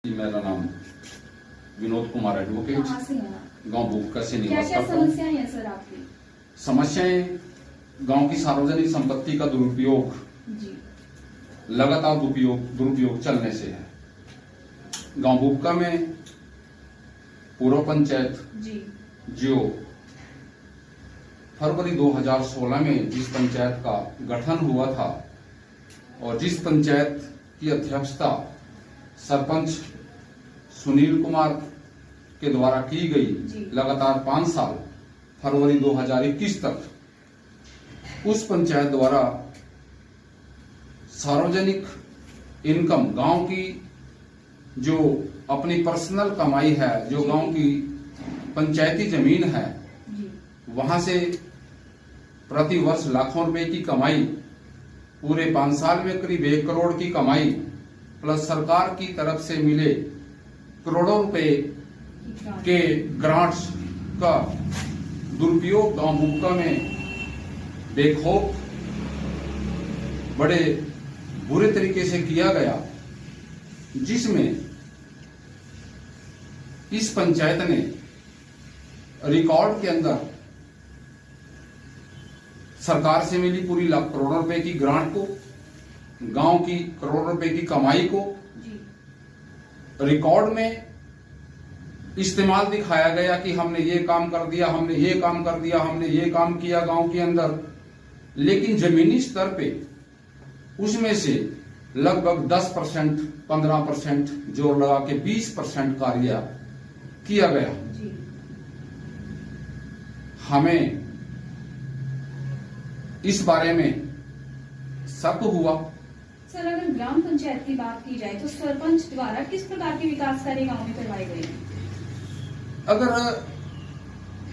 मेरा नाम विनोद कुमार एडवोकेट, गांव भूपका से निवास क्या करता हूँ। समस्याएं हैं सर आपकी? समस्याएं गांव की सार्वजनिक संपत्ति का दुरुपयोग, जी लगातार दुरुपयोग चलने से है। गांव भूपका में पूर्व पंचायत जी जो फरवरी 2016 में जिस पंचायत का गठन हुआ था और जिस पंचायत की अध्यक्षता सरपंच सुनील कुमार के द्वारा की गई, लगातार 5 साल फरवरी 2021 तक, उस पंचायत द्वारा सार्वजनिक इनकम, गांव की जो अपनी पर्सनल कमाई है, जो गांव की पंचायती जमीन है, वहां से प्रति वर्ष लाखों रुपए की कमाई, पूरे 5 साल में करीब 1 करोड़ की कमाई, प्लस सरकार की तरफ से मिले करोड़ों रुपए के ग्रांट्स का दुरुपयोग गांव भूपका में बेखौफ बड़े बुरे तरीके से किया गया, जिसमें इस पंचायत ने रिकॉर्ड के अंदर सरकार से मिली पूरी लाख करोड़ों रुपए की ग्रांट को, गांव की करोड़ों रुपए की कमाई को रिकॉर्ड में इस्तेमाल दिखाया गया कि हमने ये काम कर दिया, हमने ये काम कर दिया, हमने ये काम किया गांव के अंदर। लेकिन जमीनी स्तर पे उसमें से लगभग 10%, 15% जोर लगा के 20% कार्य किया गया। हमें इस बारे में शक हुआ। सर, अगर ग्राम पंचायत की बात की जाए तो सरपंच द्वारा किस प्रकार के विकास कार्य गांव में करवाए गए हैं? अगर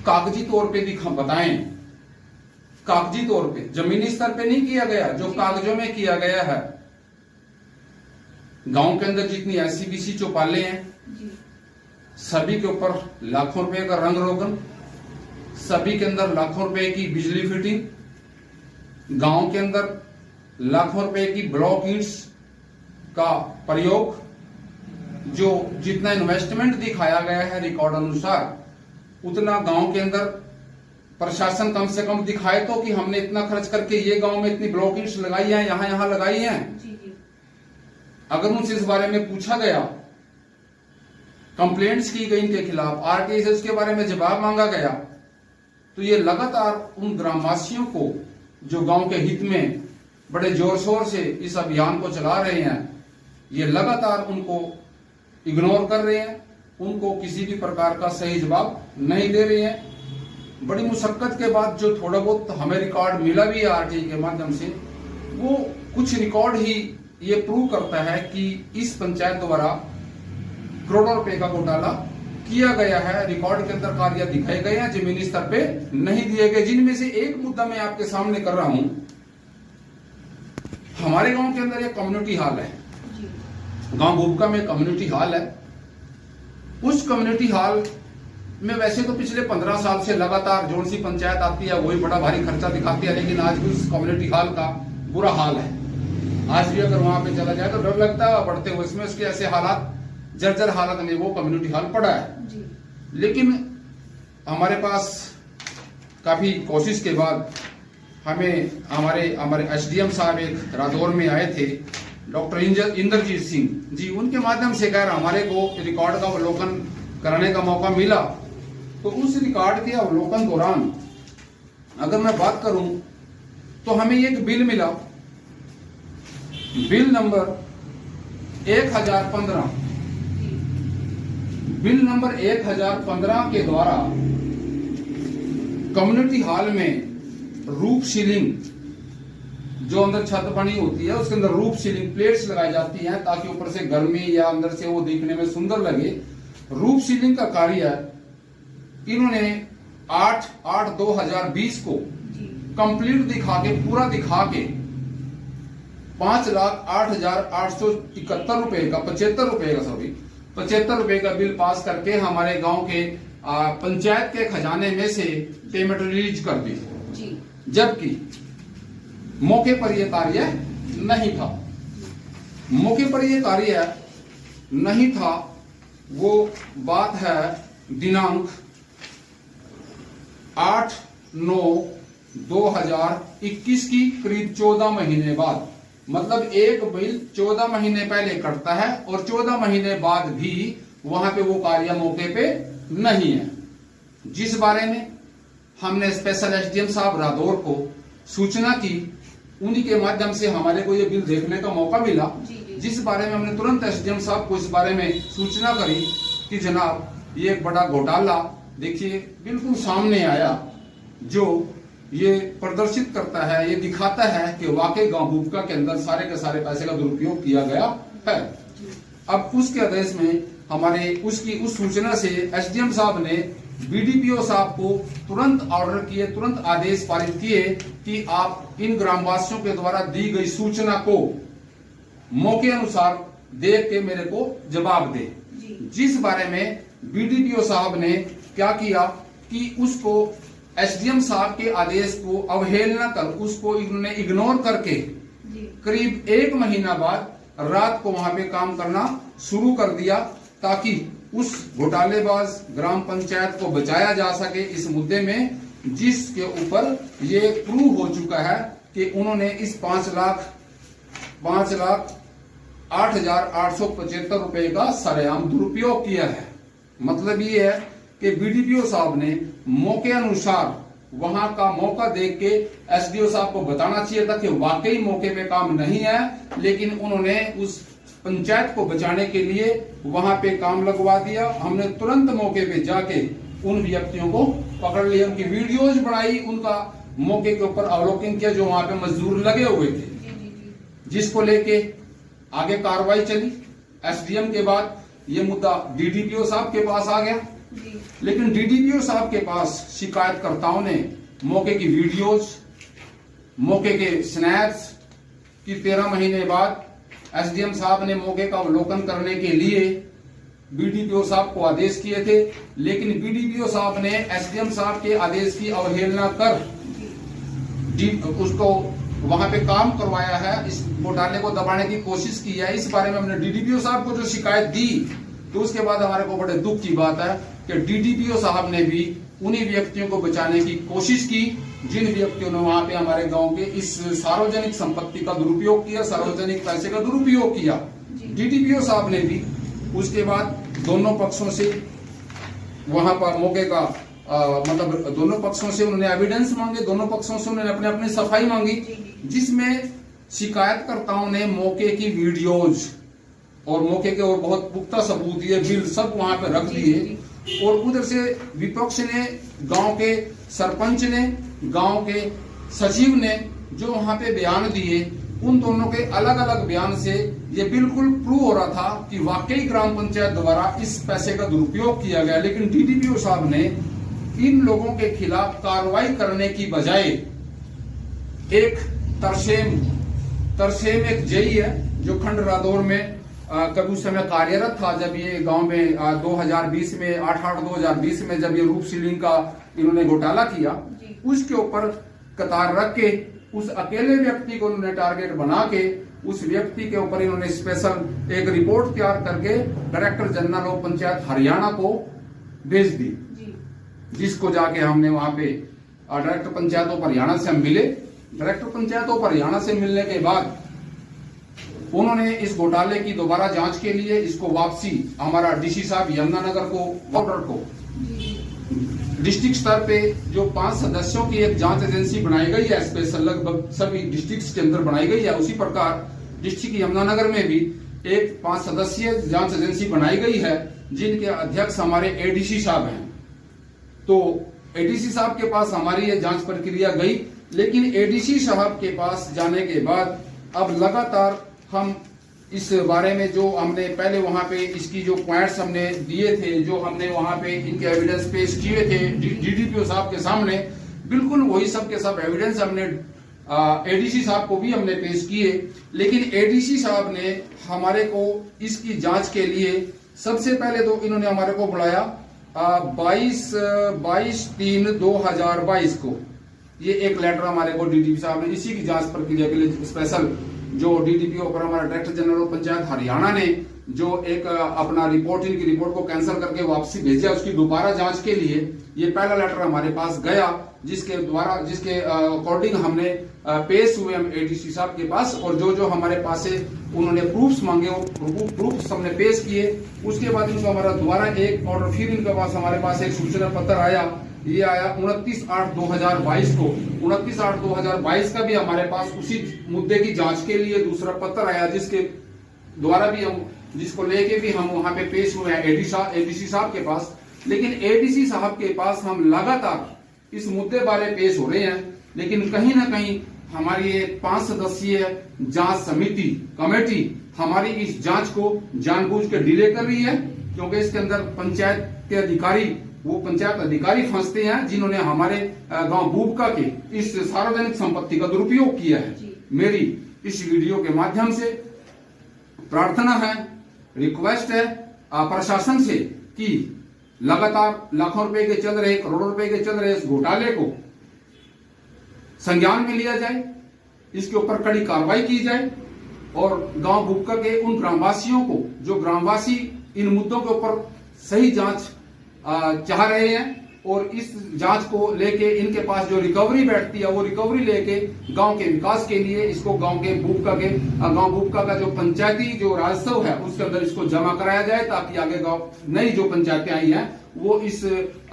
कागजी तौर पे बताएं, कागजी तौर पे, जमीनी स्तर पे नहीं किया गया, जो कागजों में किया गया है, गांव के अंदर जितनी SCBC चौपाले हैं सभी के ऊपर लाखों रुपए का रंग रोगन, सभी के अंदर लाखों रुपए की बिजली फिटिंग, गांव के अंदर लाखों रुपए की ब्लॉक ईंट्स का प्रयोग, जो जितना इन्वेस्टमेंट दिखाया गया है रिकॉर्ड अनुसार, उतना गांव के अंदर प्रशासन कम से कम दिखाए तो कि हमने इतना खर्च करके ये गांव में इतनी ब्लॉक ईंट्स लगाई हैं, यहां लगाई हैं। अगर उनसे इस बारे में पूछा गया, कंप्लेंट्स की गई इनके खिलाफ, RTI से उसके बारे में जवाब मांगा गया, तो ये लगातार उन ग्रामवासियों को जो गांव के हित में बड़े जोर शोर से इस अभियान को चला रहे हैं, ये लगातार उनको इग्नोर कर रहे हैं, उनको किसी भी प्रकार का सही जवाब नहीं दे रहे हैं। बड़ी मुशक्कत के बाद जो थोड़ा बहुत हमें रिकॉर्ड मिला भी है RTI के माध्यम से, वो कुछ रिकॉर्ड ही ये प्रूव करता है कि इस पंचायत द्वारा करोड़ों रुपए का घोटाला किया गया है। रिकॉर्ड के अंदर कार्य दिखाए गए हैं, जमीनी स्तर पे नहीं दिए गए, जिनमें से एक मुद्दा मैं आपके सामने कर रहा हूं। हमारे गांव के अंदर एक कम्युनिटी हॉल है, गांव भूपका में कम्युनिटी हॉल है। उस कम्युनिटी हॉल में वैसे तो पिछले 15 साल से लगातार जो सी पंचायत आती है वही बड़ा भारी खर्चा दिखाती है, लेकिन आज भी उस कम्युनिटी हॉल का बुरा हाल है। आज भी अगर वहां पे चला जाए तो डर लगता है बढ़ते हुए, इसमें उसके ऐसे हालात, जर्जर हालत में वो कम्युनिटी हॉल पड़ा है। लेकिन हमारे पास काफी कोशिश के बाद हमारे SDM साहब एक रादौर में आए थे, डॉक्टर इंद्रजीत सिंह जी, उनके माध्यम से खैर हमारे को रिकॉर्ड का अवलोकन करने का मौका मिला। तो उस रिकॉर्ड के अवलोकन दौरान अगर मैं बात करूं तो हमें एक बिल मिला, बिल नंबर 1015, बिल नंबर 1015 के द्वारा कम्युनिटी हॉल में रूफ सीलिंग, जो अंदर छत बनी होती है उसके अंदर रूफ सीलिंग प्लेट्स लगाई जाती हैं ताकि ऊपर से गर्मी या अंदर से वो दिखने में सुंदर लगे। रूफ सीलिंग का कार्य इन्होंने 8/8/2020 को कंप्लीट पूरा दिखा के 5,08,871 रुपए का 75 रुपए का बिल पास करके हमारे गांव के पंचायत के खजाने में से पेमेंट रिलीज कर दी, जबकि मौके पर यह कार्य नहीं था। मौके पर यह कार्य नहीं था, वो बात है दिनांक 8/9/2021 की, करीब 14 महीने बाद। मतलब एक बिल 14 महीने पहले कटता है और 14 महीने बाद भी वहां पे वो कार्य मौके पे नहीं है, जिस बारे में हमने स्पेशल एसडीएम साहब रादौर को सूचना की। उन्हीं के माध्यम से हमारे को ये बिल देखने का मौका मिला, जिस बारे में हमने तुरंत एसडीएम साहब को इस बारे में सूचना करी कि जनाब ये एक बड़ा घोटाला देखिए बिल्कुल सामने आया, जो ये प्रदर्शित करता है, ये दिखाता है कि वाकई गांव भूपका के अंदर सारे के सारे पैसे का दुरुपयोग किया गया है। अब उसके आदेश में हमारे उस सूचना से एसडीएम साहब ने बीडीपीओ साहब को तुरंत ऑर्डर किए, तुरंत आदेश पारित किए कि आप इन ग्रामवासियों के द्वारा दी गई सूचना को मौके अनुसार देख के मेरे को जवाब दे। जिस बारे में बीडीपीओ साहब ने क्या किया कि उसको एसडीएम साहब के आदेश को अवहेलना कर, उसको इन्होंने इग्नोर करके करीब 1 महीना बाद रात को वहां पे काम करना शुरू कर दिया, ताकि उस घोटालेबाज ग्राम पंचायत को बचाया जा सके इस मुद्दे में, जिसके ऊपर ये प्रूव हो चुका है कि उन्होंने इस 5,08,875 रुपए का सरेआम दुरुपयोग किया है। मतलब ये है कि बीडीपीओ साहब ने मौके अनुसार वहां का मौका देख के एसडीओ साहब को बताना चाहिए था कि वाकई मौके पे काम नहीं है, लेकिन उन्होंने उस पंचायत को बचाने के लिए वहां पे काम लगवा दिया। हमने तुरंत मौके पे जाके उन व्यक्तियों को पकड़ लिया, उनकी वीडियोज बनाई, उनका मौके के ऊपर अवलोकन किया जो वहां पे मजदूर लगे हुए थे, जिसको लेके आगे कार्रवाई चली। एसडीएम के बाद ये मुद्दा डीडीपीओ साहब के पास आ गया, लेकिन डीडीपीओ साहब के पास शिकायतकर्ताओं ने मौके की वीडियोज, मौके के स्नैप्स की 13 महीने बाद एसडीएम साहब ने मौके का अवलोकन करने के लिए बीडीपीओ साहब को आदेश किए थे, लेकिन बीडीपीओ साहब ने एसडीएम साहब के आदेश की अवहेलना कर उसको वहां पे काम करवाया है, इस घोटाले को दबाने की कोशिश की है। इस बारे में हमने डीडीपीओ साहब को जो शिकायत दी, तो उसके बाद हमारे को बड़े दुख की बात है कि डीडीपीओ साहब ने भी उन्हीं व्यक्तियों को बचाने की कोशिश की जिन व्यक्तियों ने वहां पे हमारे गांव के इस सार्वजनिक संपत्ति का दुरुपयोग किया, सार्वजनिक पैसे का दुरुपयोग किया। डीडीपीओ साहब ने भी उसके बाद दोनों पक्षों से वहां पर मौके का मतलब दोनों पक्षों से उन्होंने एविडेंस मांगे, दोनों पक्षों से उन्होंने अपने अपनी सफाई मांगी, जिसमें शिकायतकर्ताओं ने मौके की वीडियोज और मौके के और बहुत पुख्ता सबूत, ये बिल सब वहां पे रख दिए। और उधर से विपक्ष ने, गांव के सरपंच ने, गांव के सचिव ने जो वहां पे बयान दिए, उन दोनों के अलग अलग बयान से ये बिल्कुल प्रूव हो रहा था कि वाकई ग्राम पंचायत द्वारा इस पैसे का दुरुपयोग किया गया। लेकिन डीडीपीओ साहब ने इन लोगों के खिलाफ कार्रवाई करने की बजाय एक तरसेम एक जेई है जो खंड रादौर में कभी उस समय कार्यरत था, जब ये गांव में 2020 में 8/8/2020 में जब ये रूप सीलिंग का इन्होंने घोटाला किया, उसके ऊपर कतार रख के उस अकेले व्यक्ति को उन्होंने टारगेट बना के उस व्यक्ति के ऊपर इन्होंने स्पेशल एक रिपोर्ट तैयार करके director general of panchayat Haryana को भेज दी, जिसको जाके हमने वहां पे डायरेक्टर पंचायत ऑफ हरियाणा से हम मिले। डायरेक्टर पंचायत ऑफ हरियाणा से मिलने के बाद उन्होंने इस घोटाले की दोबारा जांच के लिए इसको वापसी हमारा डीसी साहब यमुनानगर को ऑर्डर को डिस्ट्रिक्ट स्तर पे जो 5 सदस्यों की एक जांच एजेंसी बनाई गई है, स्पेशल लगभग सभी डिस्ट्रिक्ट के अंदर बनाई गई है, उसी प्रकार डिस्ट्रिक्ट यमुनानगर में भी एक 5 सदस्यीय जांच एजेंसी बनाई गई है, जिनके अध्यक्ष हमारे एडीसी साहब हैं। तो एडीसी साहब के पास हमारी ये जांच प्रक्रिया गई, लेकिन एडीसी साहब के पास जाने के बाद अब लगातार हम इस बारे में जो हमने पहले वहां पे इसकी जो पॉइंट्स हमने दिए थे, जो हमने वहां पे इनके एविडेंस पेश किए थे डीडीपीओ साहब के सामने, बिल्कुल वही सब के सब एविडेंस हमने एडीसी साहब को भी हमने पेश किए। लेकिन एडीसी साहब ने हमारे को इसकी जांच के लिए सबसे पहले तो इन्होंने हमारे को बुलाया 22/3/2022 को, ये एक लेटर हमारे को डीडीपी साहब ने इसी की जांच प्रक्रिया के लिए स्पेशल जो डीडीपीओ पर हमारा director general of panchayat Haryana ने जो एक अपना रिपोर्टिंग की रिपोर्ट को कैंसिल करके वापसी भेजा, उसकी दोबारा जांच के लिए ये पहला लेटर हमारे पास गया, जिसके अकॉर्डिंग हमने पेश हुए हम एडीसी साहब के पास, और जो हमारे पास है उन्होंने प्रूफ्स मांगे, वो प्रूफ्स हमने पेश किए। उसके बाद इनको हमारा दोबारा एक ऑर्डर, फिर इनके पास हमारे पास एक सूचना पत्र आया, ये आया 29/8/2022 को। 29/8/2022 का भी हमारे पास उसी मुद्दे की जांच के लिए दूसरा पत्र आया, जिसके द्वारा भी हम, जिसको लेके भी हम वहां पे पेश हुए हैं एडीसी साहब के पास। लेकिन एडीसी साहब के पास हम लगातार इस मुद्दे बारे पेश हो रहे हैं, लेकिन कहीं ना कहीं हमारी ये 5 सदस्यीय जांच समिति कमेटी हमारी इस जांच को जानबूझ के डिले कर रही है, क्योंकि इसके अंदर पंचायत के अधिकारी, वो पंचायत अधिकारी फंसते हैं जिन्होंने हमारे गांव बूबका के इस सार्वजनिक संपत्ति का दुरुपयोग किया है। मेरी इस वीडियो के माध्यम से प्रार्थना है, रिक्वेस्ट है प्रशासन से कि लगातार लाखों रुपए के चल रहे, करोड़ों रुपए के चल रहे इस घोटाले को संज्ञान में लिया जाए, इसके ऊपर कड़ी कार्रवाई की जाए, और गांव बूबका के उन ग्रामवासियों को, जो ग्रामवासी इन मुद्दों के ऊपर सही जांच चाह रहे हैं, और इस जांच को लेके इनके पास जो रिकवरी बैठती है, वो रिकवरी लेके गांव के विकास के लिए इसको गांव बूबका का जो पंचायती जो राजस्व है उसके अंदर इसको जमा कराया जाए, ताकि आगे गांव नई जो पंचायतें आई हैं वो इस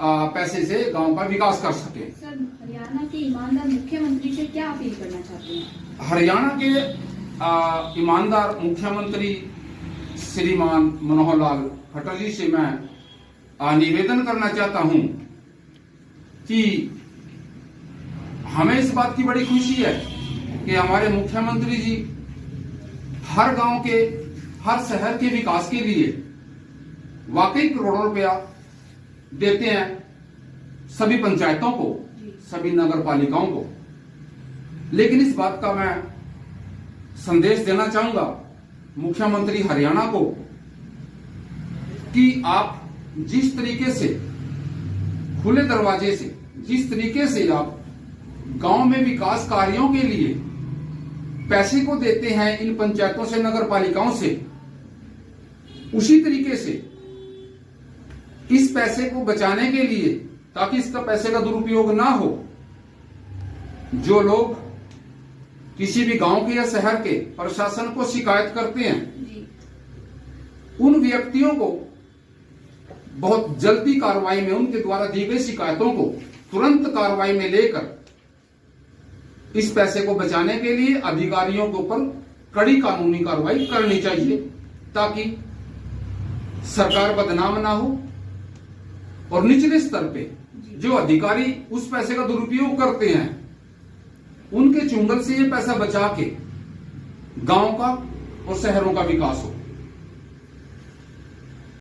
पैसे से गांव का विकास कर सके। सर, हरियाणा के ईमानदार मुख्यमंत्री से क्या अपील करना चाहते हैं? हरियाणा के ईमानदार मुख्यमंत्री श्रीमान मनोहर लाल खट्टर जी से मैं निवेदन करना चाहता हूं कि हमें इस बात की बड़ी खुशी है कि हमारे मुख्यमंत्री जी हर गांव के, हर शहर के विकास के लिए वाकई करोड़ों रुपया देते हैं सभी पंचायतों को, सभी नगर पालिकाओं को। लेकिन इस बात का मैं संदेश देना चाहूंगा मुख्यमंत्री हरियाणा को कि आप जिस तरीके से खुले दरवाजे से, जिस तरीके से आप गांव में विकास कार्यों के लिए पैसे को देते हैं इन पंचायतों से, नगर पालिकाओं से, उसी तरीके से इस पैसे को बचाने के लिए, ताकि इसका पैसे का दुरुपयोग ना हो, जो लोग किसी भी गांव के या शहर के प्रशासन को शिकायत करते हैं, उन व्यक्तियों को बहुत जल्दी कार्रवाई में, उनके द्वारा दी गई शिकायतों को तुरंत कार्रवाई में लेकर इस पैसे को बचाने के लिए अधिकारियों के ऊपर कड़ी कानूनी कार्रवाई करनी चाहिए, ताकि सरकार बदनाम ना हो, और निचले स्तर पे जो अधिकारी उस पैसे का दुरुपयोग करते हैं उनके चुंगल से ये पैसा बचा के गांव का और शहरों का विकास हो।